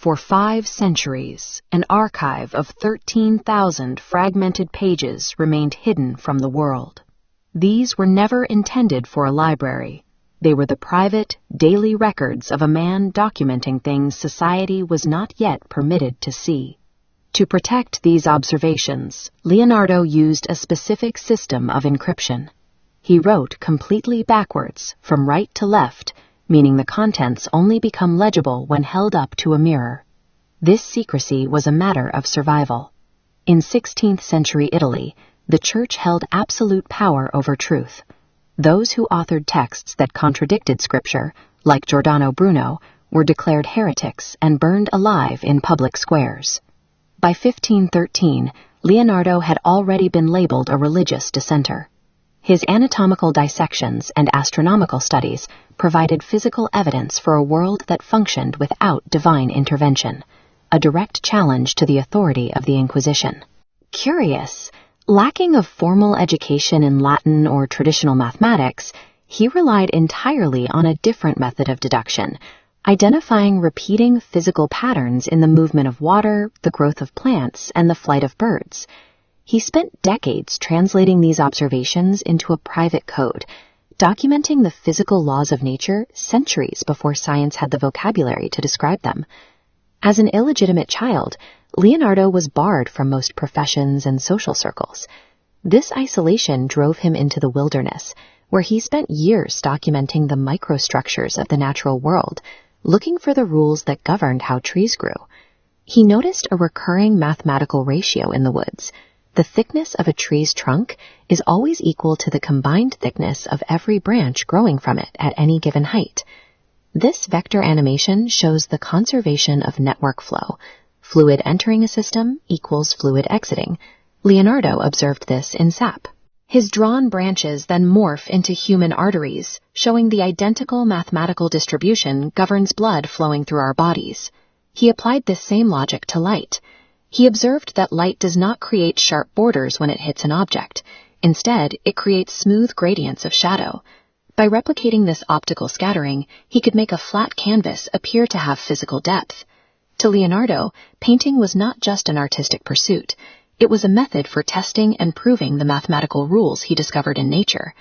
For 5 centuries, an archive of 13,000 fragmented pages remained hidden from the world. These were never intended for a library. They were the private, daily records of a man documenting things society was not yet permitted to see. To protect these observations, Leonardo used a specific system of encryption. He wrote completely backwards, from right to left, meaning the contents only become legible when held up to a mirror. This secrecy was a matter of survival. In 16th century Italy, the Church held absolute power over truth. Those who authored texts that contradicted Scripture, like Giordano Bruno, were declared heretics and burned alive in public squares. By 1513, Leonardo had already been labeled a religious dissenter. His anatomical dissections and astronomical studies provided physical evidence for a world that functioned without divine intervention, a direct challenge to the authority of the Inquisition. Curious, lacking of formal education in Latin or traditional mathematics, he relied entirely on a different method of deduction, identifying repeating physical patterns in the movement of water, the growth of plants, and the flight of birds. He spent decades translating these observations into a private code, documenting the physical laws of nature centuries before science had the vocabulary to describe them. As an illegitimate child, Leonardo was barred from most professions and social circles. This isolation drove him into the wilderness, where he spent years documenting the microstructures of the natural world, looking for the rules that governed how trees grew. He noticed a recurring mathematical ratio in the woods. The thickness of a tree's trunk is always equal to the combined thickness of every branch growing from it at any given height. This vector animation shows the conservation of network flow. Fluid entering a system equals fluid exiting. Leonardo observed this in sap. His drawn branches then morph into human arteries, showing the identical mathematical distribution governs blood flowing through our bodies. He applied this same logic to light. He observed that light does not create sharp borders when it hits an object. Instead, it creates smooth gradients of shadow. By replicating this optical scattering, he could make a flat canvas appear to have physical depth. To Leonardo, painting was not just an artistic pursuit. It was a method for testing and proving the mathematical rules he discovered in nature.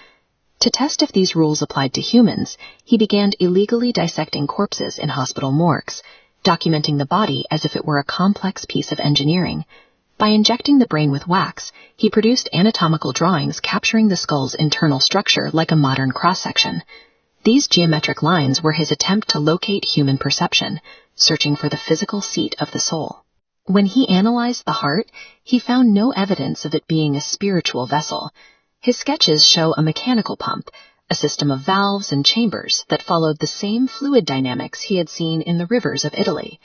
To test if these rules applied to humans, he began illegally dissecting corpses in hospital morgues, documenting the body as if it were a complex piece of engineering. By injecting the brain with wax, he produced anatomical drawings capturing the skull's internal structure like a modern cross-section. These geometric lines were his attempt to locate human perception, searching for the physical seat of the soul. When he analyzed the heart, he found no evidence of it being a spiritual vessel. His sketches show a mechanical pump, a system of valves and chambers that followed the same fluid dynamics he had seen in the rivers of Italy.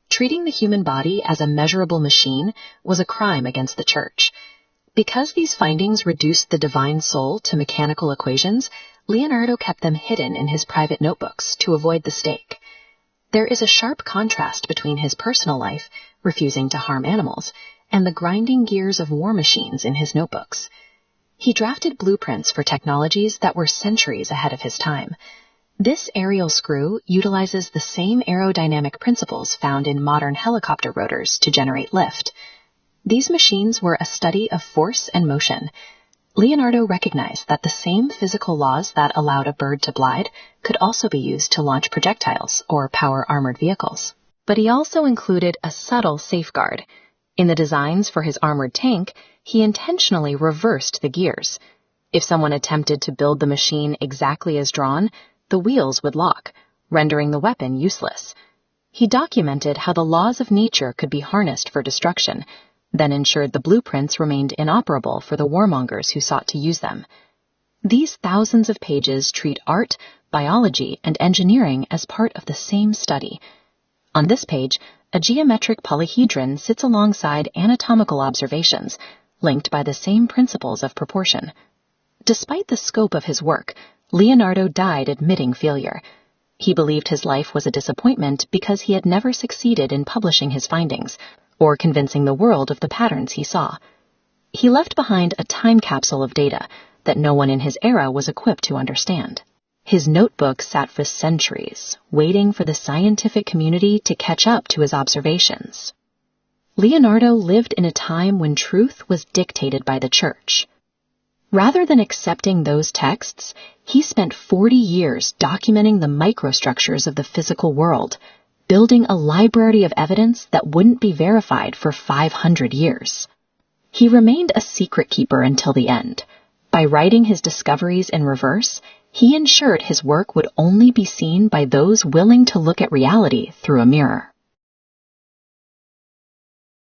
Treating the human body as a measurable machine was a crime against the Church. Because these findings reduced the divine soul to mechanical equations, Leonardo kept them hidden in his private notebooks to avoid the stake. There is a sharp contrast between his personal life, refusing to harm animals, and the grinding gears of war machines in his notebooks. He drafted blueprints for technologies that were centuries ahead of his time. This aerial screw utilizes the same aerodynamic principles found in modern helicopter rotors to generate lift. These machines were a study of force and motion. Leonardo recognized that the same physical laws that allowed a bird to glide could also be used to launch projectiles or power armored vehicles. But he also included a subtle safeguard. In the designs for his armored tank, he intentionally reversed the gears. If someone attempted to build the machine exactly as drawn, the wheels would lock, rendering the weapon useless. He documented how the laws of nature could be harnessed for destruction, then ensured the blueprints remained inoperable for the warmongers who sought to use them. These thousands of pages treat art, biology, and engineering as part of the same study. On this page, a geometric polyhedron sits alongside anatomical observations, linked by the same principles of proportion. Despite the scope of his work, Leonardo died admitting failure. He believed his life was a disappointment because he had never succeeded in publishing his findings, or convincing the world of the patterns he saw. He left behind a time capsule of data that no one in his era was equipped to understand. His notebook sat for centuries, waiting for the scientific community to catch up to his observations. Leonardo lived in a time when truth was dictated by the church. Rather than accepting those texts, he spent 40 years documenting the microstructures of the physical world, building a library of evidence that wouldn't be verified for 500 years. He remained a secret keeper until the end. By writing his discoveries in reverse, he ensured his work would only be seen by those willing to look at reality through a mirror.